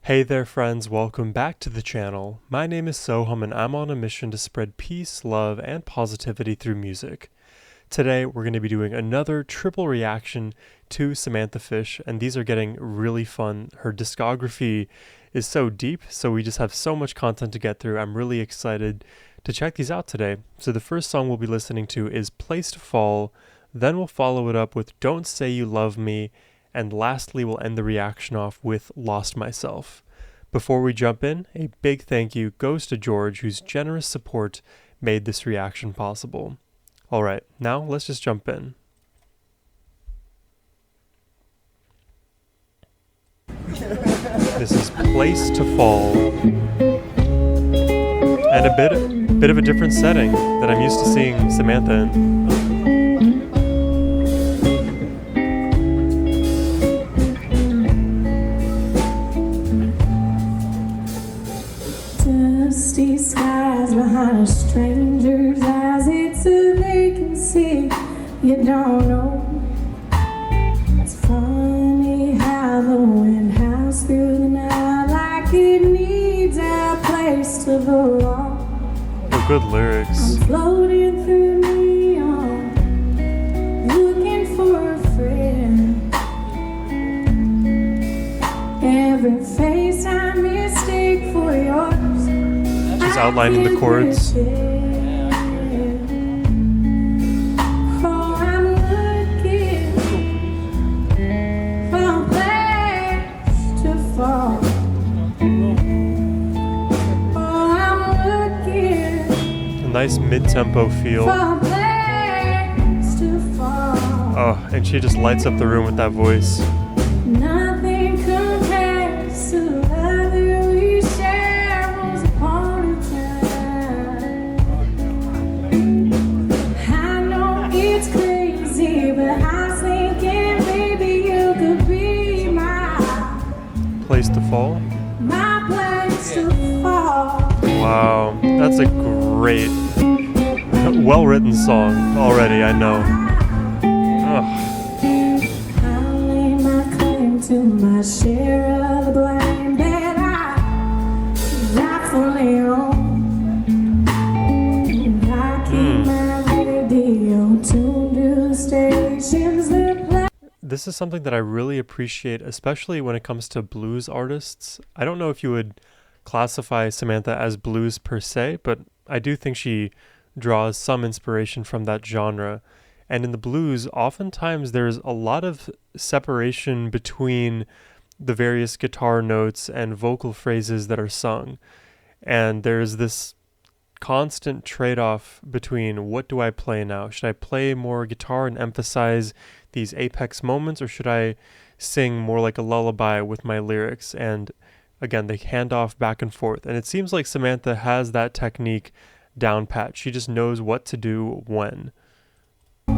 Hey there friends, welcome back to the channel. My name is Sohum and I'm on a mission to spread peace, love, and positivity through music. Today we're going to be doing another triple reaction to Samantha Fish, and these are getting really fun. Her discography is so deep, so we just have so much content to get through. I'm really excited to check these out today. So the first song we'll be listening to is Place to Fall, then we'll follow it up with Don't Say You Love Me, and lastly we'll end the reaction off with Lost Myself. Before we jump in, a big thank you goes to George, whose generous support made this reaction possible. Alright, now let's just jump in. This is Place to Fall, and a bit of a different setting that I'm used to seeing Samantha in. Dusty skies behind a stranger's eyes. It's a vacancy you don't know. It's funny how the wind howls through the night like it needs a place to belong. Oh, good lyrics. I'm floating through neon, looking for a friend. Every face I mistake for yours. She's outlining the chords. A nice mid-tempo feel. Oh, and she just lights up the room with that voice. Nothing compares to the love that we share once upon a time. I know it's crazy, but I was thinking maybe you could be my Place to Fall. place to fall. Wow, that's a great, well-written song already, I know. Ugh. I'll lay my claim to my share of the blame that I rightfully own. And I keep my radio tuned to the stations that play. This is something that I really appreciate, especially when it comes to blues artists. I don't know if you would classify Samantha as blues per se, but I do think she draws some inspiration from that genre. And in the blues, oftentimes there's a lot of separation between the various guitar notes and vocal phrases that are sung. And there's this constant trade-off between what do I play now? Should I play more guitar and emphasize these apex moments, or should I sing more like a lullaby with my lyrics? And again, they hand off back and forth. And it seems like Samantha has that technique down pat. She just knows what to do when. I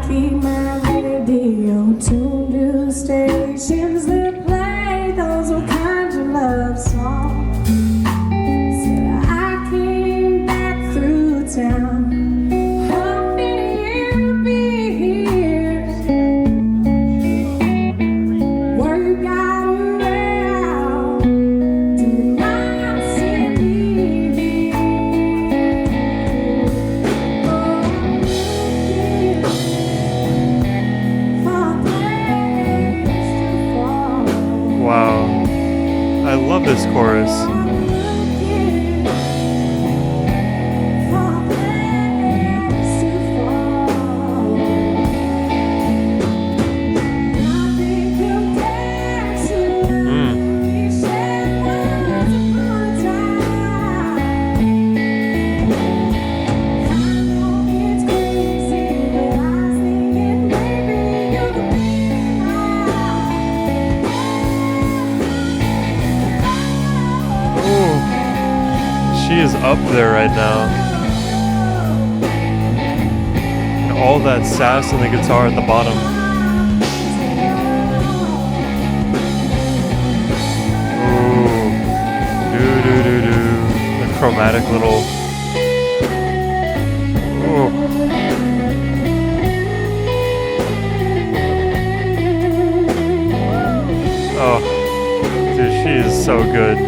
keep my radio tuned to the stations that play those old kinds of love songs. So I came back through town, hoping you'd be here. Word got around, do not send me. Wow. I love this chorus. She is up there right now. And all that sass on the guitar at the bottom. Ooh. Do-do-do-do. The chromatic little... Ooh. She is so good. Ooh.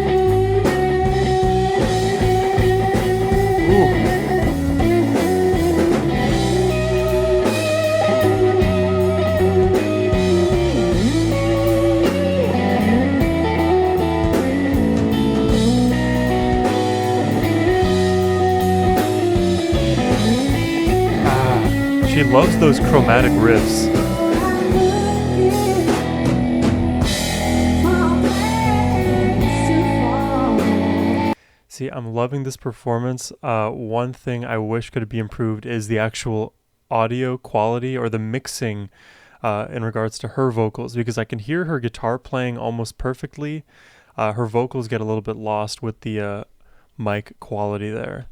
She loves those chromatic riffs. See, I'm loving this performance. One thing I wish could be improved is the actual audio quality or the mixing in regards to her vocals, because I can hear her guitar playing almost perfectly. Her vocals get a little bit lost with the mic quality there.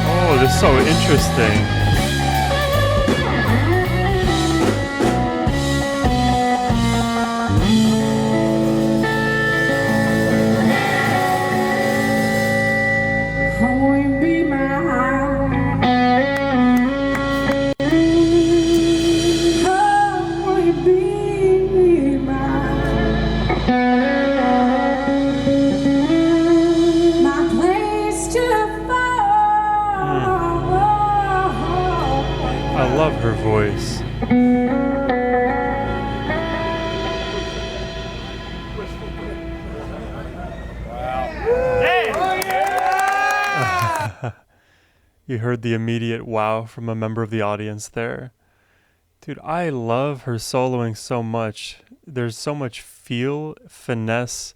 Oh, this is so interesting. I love her voice. You heard the immediate wow from a member of the audience there. Dude, I love her soloing so much. There's so much feel, finesse,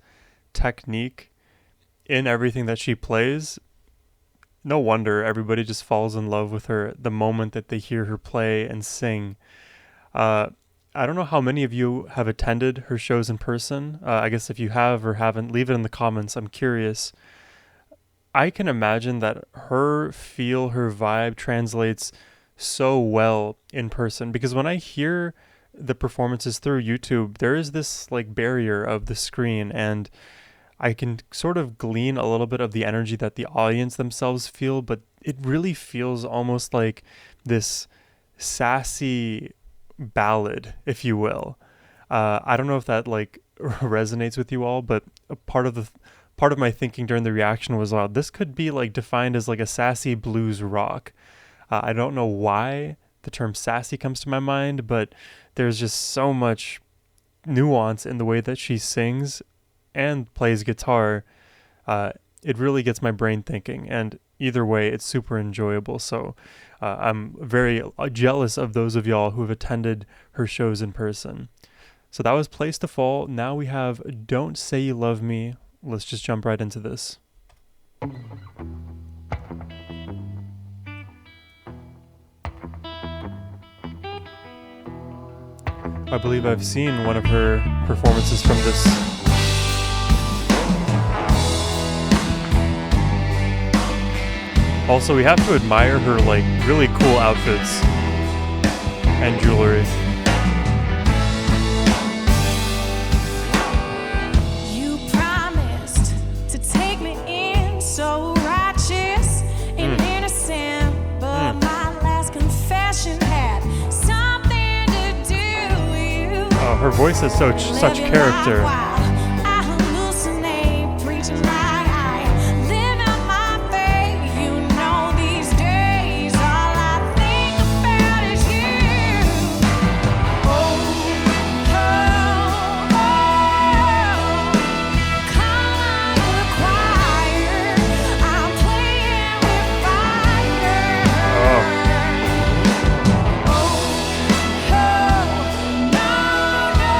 technique in everything that she plays. No wonder everybody just falls in love with her the moment that they hear her play and sing. I don't know how many of you have attended her shows in person. I guess if you have or haven't, leave it in the comments. I'm curious. I can imagine that her feel, her vibe translates so well in person, because when I hear the performances through YouTube, there is this like barrier of the screen, and I can sort of glean a little bit of the energy that the audience themselves feel, but it really feels almost like this sassy ballad, if you will. I don't know if that like resonates with you all, but a part of my thinking during the reaction was, wow, this could be like defined as like a sassy blues rock. I don't know why the term sassy comes to my mind, but there's just so much nuance in the way that she sings and plays guitar. It really gets my brain thinking, and either way, it's super enjoyable. So I'm very jealous of those of y'all who have attended her shows in person. So that was Place to Fall. Now we have Don't Say You Love Me. Let's just jump right into this. I believe I've seen one of her performances from this. Also, we have to admire her like really cool outfits and jewelry. You promised to take me in, so righteous and innocent, but my last confession had something to do with you. Oh, her voice has such character. I hallucinate, preaching my eye, living my faith. You know these days all I think about is you. Oh, oh, oh, call out the choir. I'm playing with fire. Oh. Oh, no, no,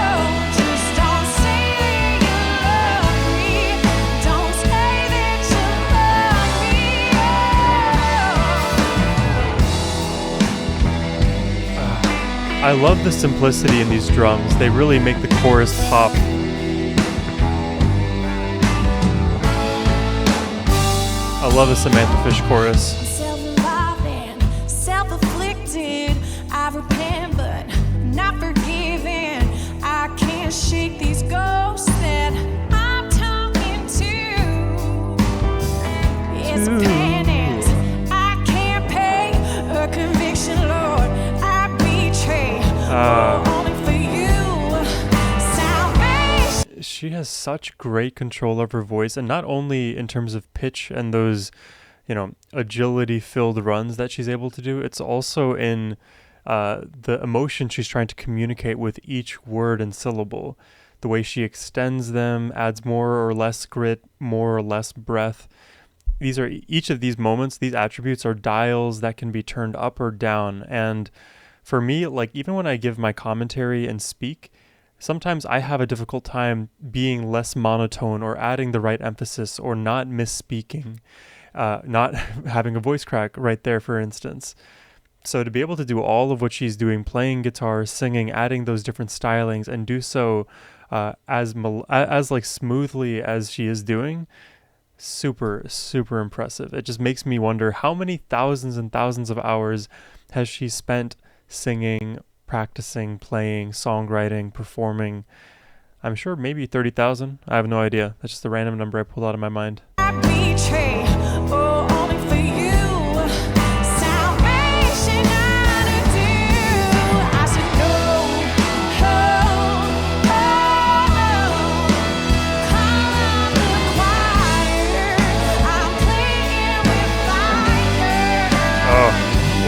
just don't say that you love me. Don't say that you love me. I love the simplicity in these drums. They really make the chorus pop. I love a Samantha Fish chorus. Self-involved and self-afflicted. I repent, but not forgiven. I can't shake these ghosts that I'm talking to. It's a penance I can't pay, a conviction, Lord, I betray. Only for you, salvation. She has such great control of her voice, and not only in terms of pitch and those, agility-filled runs that she's able to do, it's also in the emotion she's trying to communicate with each word and syllable. The way she extends them, adds more or less grit, more or less breath. Each of these moments, these attributes are dials that can be turned up or down. And for me, like even when I give my commentary and speak, sometimes I have a difficult time being less monotone or adding the right emphasis or not misspeaking, not having a voice crack right there, for instance. So to be able to do all of what she's doing, playing guitar, singing, adding those different stylings, and do so as like smoothly as she is doing, super, super impressive. It just makes me wonder how many thousands and thousands of hours has she spent singing, practicing, playing, songwriting, performing. I'm sure maybe 30,000. I have no idea. That's just a random number I pulled out of my mind. I betray, only for you, salvation I do. I said no, call out the choir. I'm playing with fire. Oh,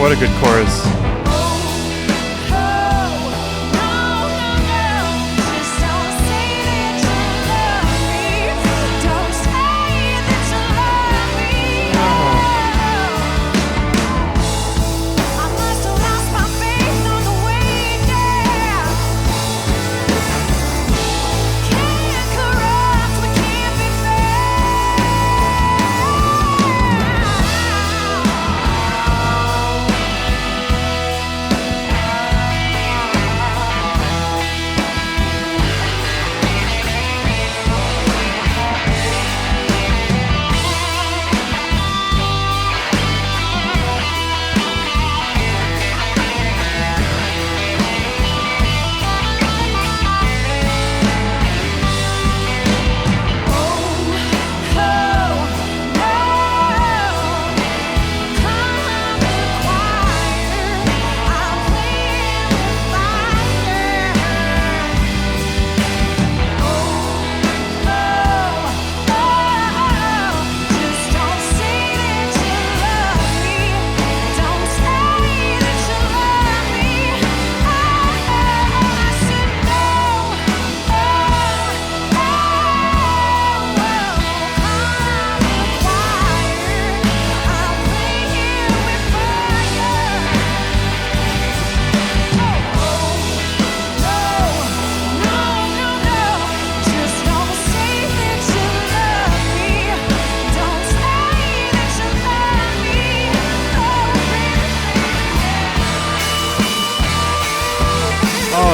what a good chorus.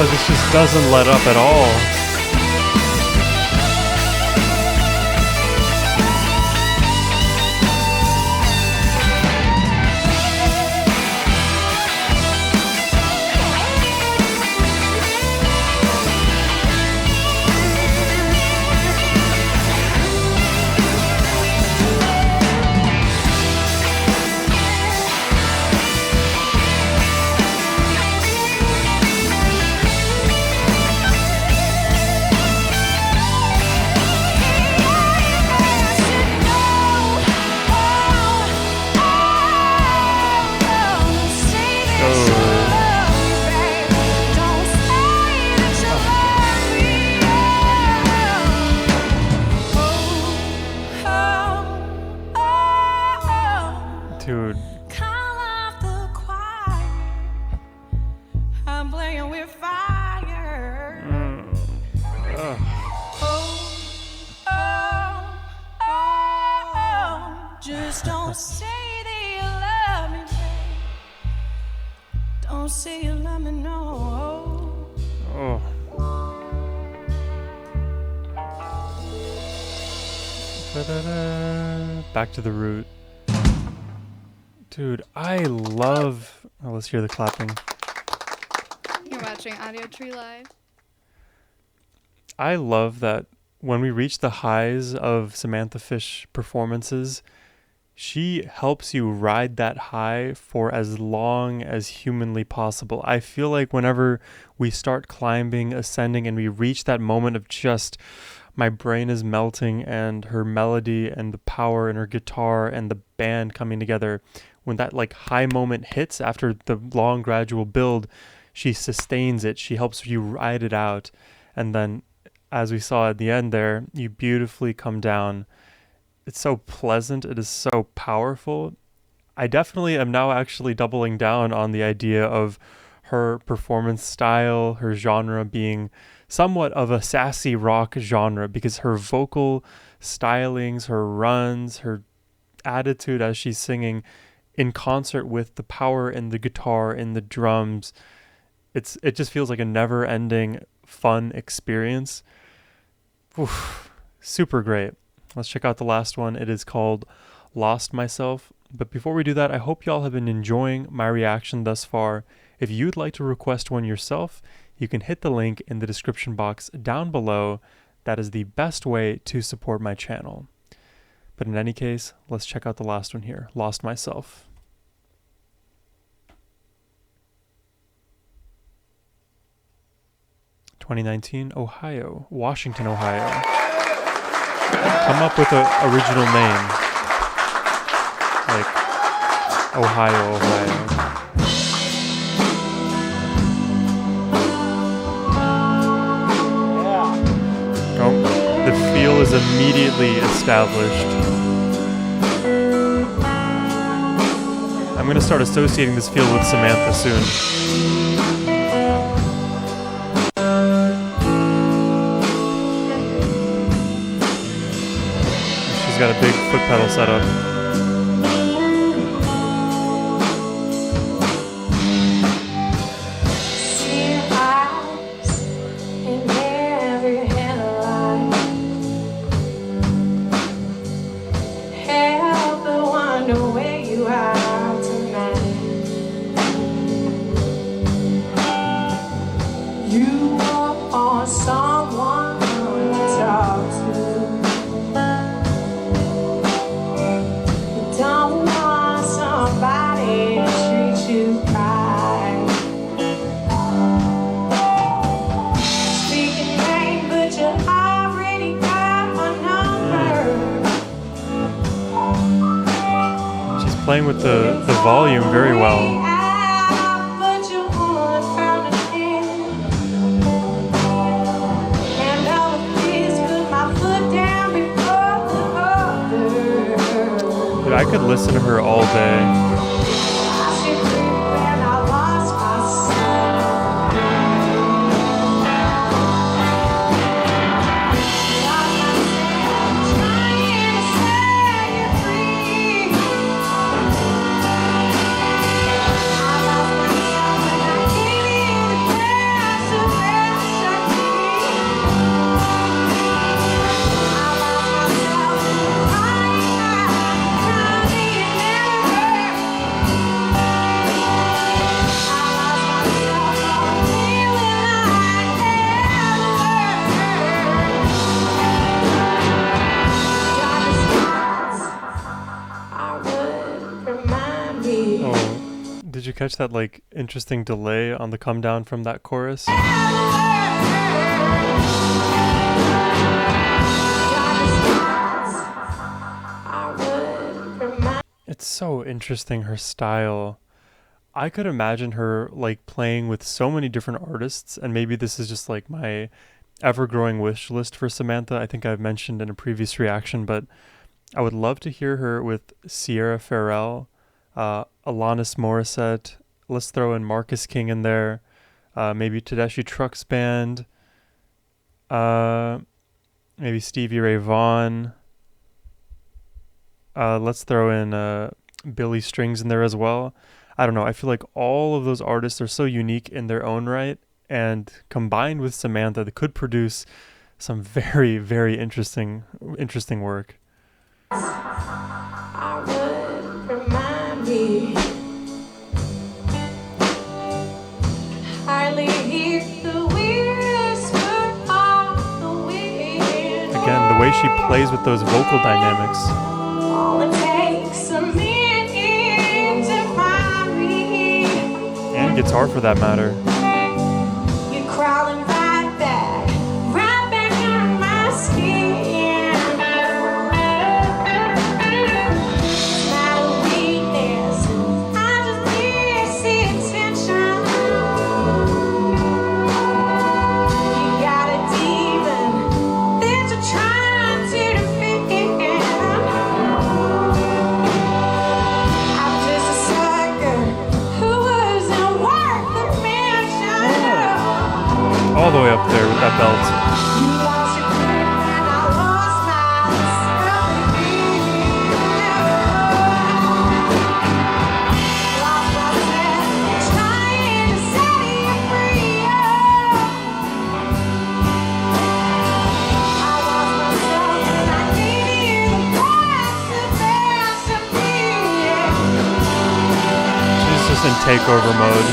Oh, this just doesn't let up at all. Dude. I'm playing with fire. Just don't say that you love me, babe. Don't say you love me, no. Oh. Da-da-da. Back to the root. Dude, I love... Oh, let's hear the clapping. You're watching Audio Tree Live. I love that when we reach the highs of Samantha Fish performances, she helps you ride that high for as long as humanly possible. I feel like whenever we start climbing, ascending, and we reach that moment of just my brain is melting and her melody and the power in her guitar and the band coming together, when that like high moment hits after the long gradual build, she sustains it. She helps you ride it out. And then as we saw at the end there, you beautifully come down. It's so pleasant. It is so powerful. I definitely am now actually doubling down on the idea of her performance style, her genre being somewhat of a sassy rock genre, because her vocal stylings, her runs, her attitude as she's singing in concert with the power in the guitar, in the drums, it just feels like a never-ending fun experience. Oof, super great. Let's check out the last one. It is called Lost Myself. But before we do that, I hope y'all have been enjoying my reaction thus far. If you'd like to request one yourself, you can hit the link in the description box down below. That is the best way to support my channel. But in any case, let's check out the last one here, Lost Myself. (2019) Ohio, Washington, Ohio. Come up with an original name, like Ohio, Ohio. Oh, the feel is immediately established. I'm going to start associating this feel with Samantha soon. She's got a big foot pedal set up. Playing with the volume very well. Dude, I could listen to her all day. Oh, did you catch that like interesting delay on the come down from that chorus? It's so interesting, her style. I could imagine her like playing with so many different artists, and maybe this is just like my ever growing wish list for Samantha. I think I've mentioned in a previous reaction, but I would love to hear her with Sierra Farrell, Alanis Morissette. Let's throw in Marcus King in there. Maybe Tedeschi Trucks Band. Uh, Maybe Stevie Ray Vaughan. Let's throw in Billy Strings in there as well. I don't know. I feel like all of those artists are so unique in their own right, and combined with Samantha, they could produce some very, very interesting work. I would remind me. Hardly hear the whisper of the wind. Again, the way she plays with those vocal dynamics. All it takes a minute to find me. And guitar for that matter. You're crawling right back on my skin. Not a weakness, I just miss the attention. You got a demon that you're trying to defeat. I'm just a sucker who wasn't worth the mention. All the way up there with that belt. You lost your grip and I lost myself. Lost myself trying to set you free. I lost myself and I gave you the best of me. She's just in takeover mode.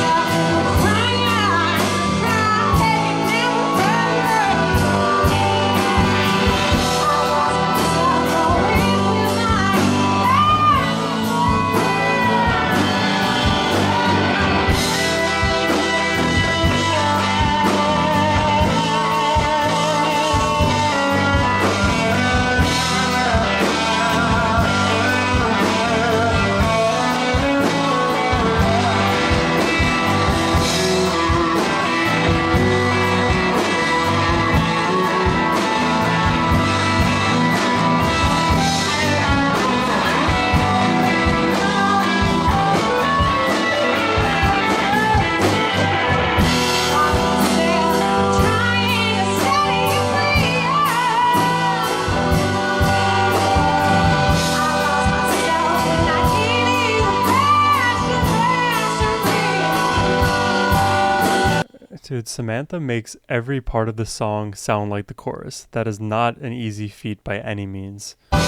Dude, Samantha makes every part of the song sound like the chorus. That is not an easy feat by any means. That's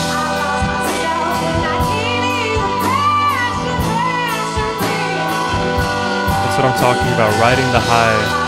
what I'm talking about, riding the high.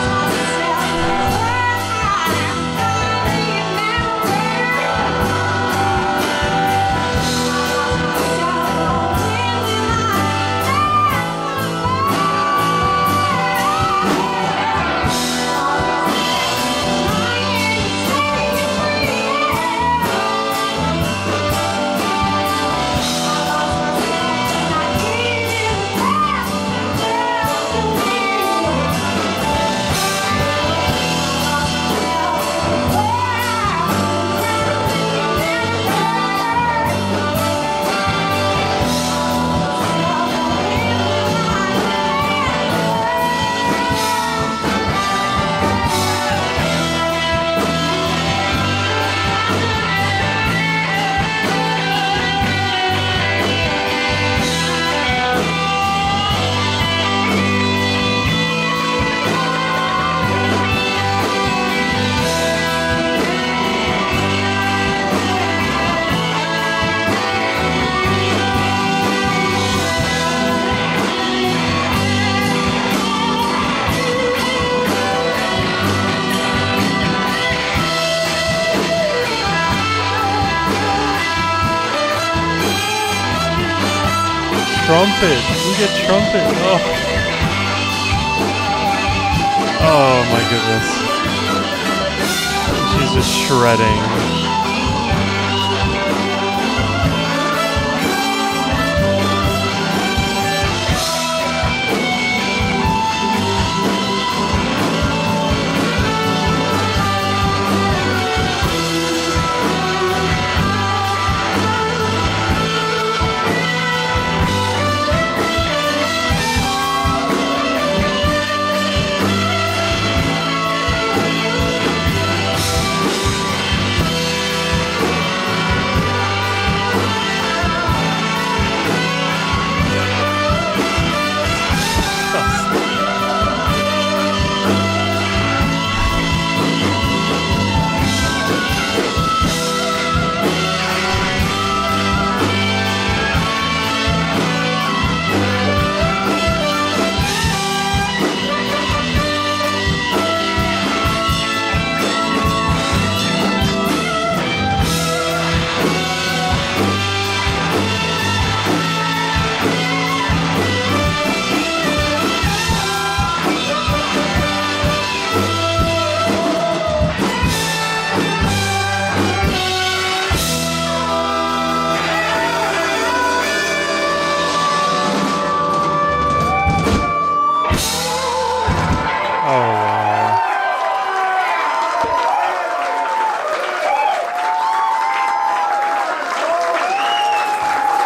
trumpet. We get trumpet. Oh. Oh my goodness. She's just shredding.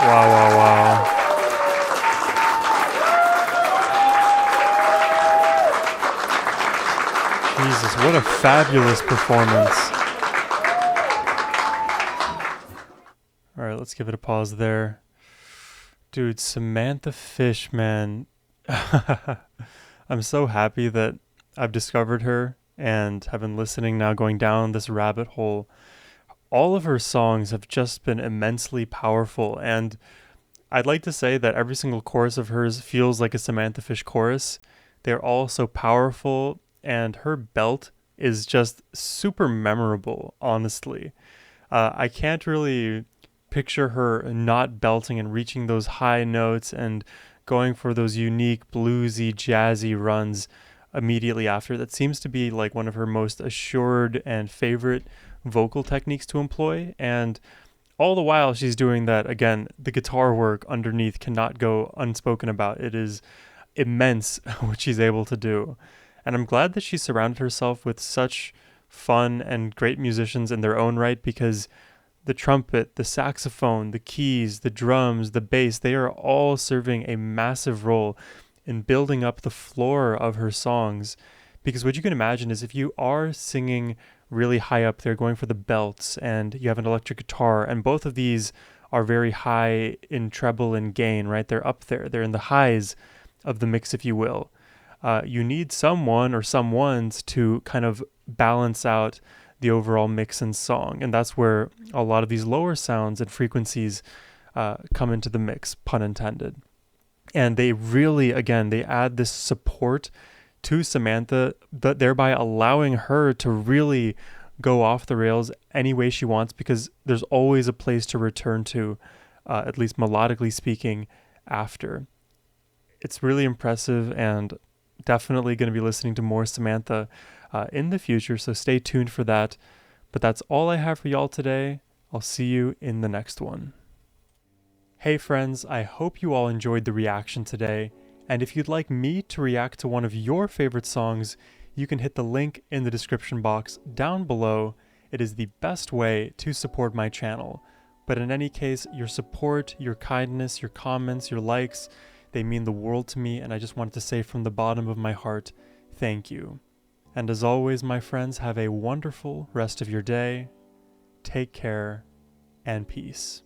Wow. Jesus, what a fabulous performance. All right, let's give it a pause there. Dude, Samantha Fish, man. I'm so happy that I've discovered her and have been listening now, going down this rabbit hole. All of her songs have just been immensely powerful, and I'd like to say that every single chorus of hers feels like a Samantha Fish chorus. They're all so powerful, and her belt is just super memorable, honestly. I can't really picture her not belting and reaching those high notes and going for those unique bluesy, jazzy runs immediately after. That seems to be like one of her most assured and favorite vocal techniques to employ. And all the while she's doing that, again, the guitar work underneath cannot go unspoken about. It is immense what she's able to do. And I'm glad that she surrounded herself with such fun and great musicians in their own right, because the trumpet, the saxophone, the keys, the drums, the bass, they are all serving a massive role in building up the floor of her songs. Because what you can imagine is if you are singing really high up there, going for the belts, and you have an electric guitar, and both of these are very high in treble and gain, right? They're up there. They're in the highs of the mix, if you will. You need someone or someones to kind of balance out the overall mix and song. And that's where a lot of these lower sounds and frequencies come into the mix, pun intended. And they really, again, they add this support to Samantha, but thereby allowing her to really go off the rails any way she wants, because there's always a place to return to, at least melodically speaking, after. It's really impressive, and definitely going to be listening to more Samantha in the future, so stay tuned for that. But that's all I have for y'all today. I'll see you in the next one. Hey friends, I hope you all enjoyed the reaction today, and if you'd like me to react to one of your favorite songs, you can hit the link in the description box down below. It is the best way to support my channel. But in any case, your support, your kindness, your comments, your likes, they mean the world to me, and I just wanted to say from the bottom of my heart, thank you. And as always, my friends, have a wonderful rest of your day. Take care, and peace.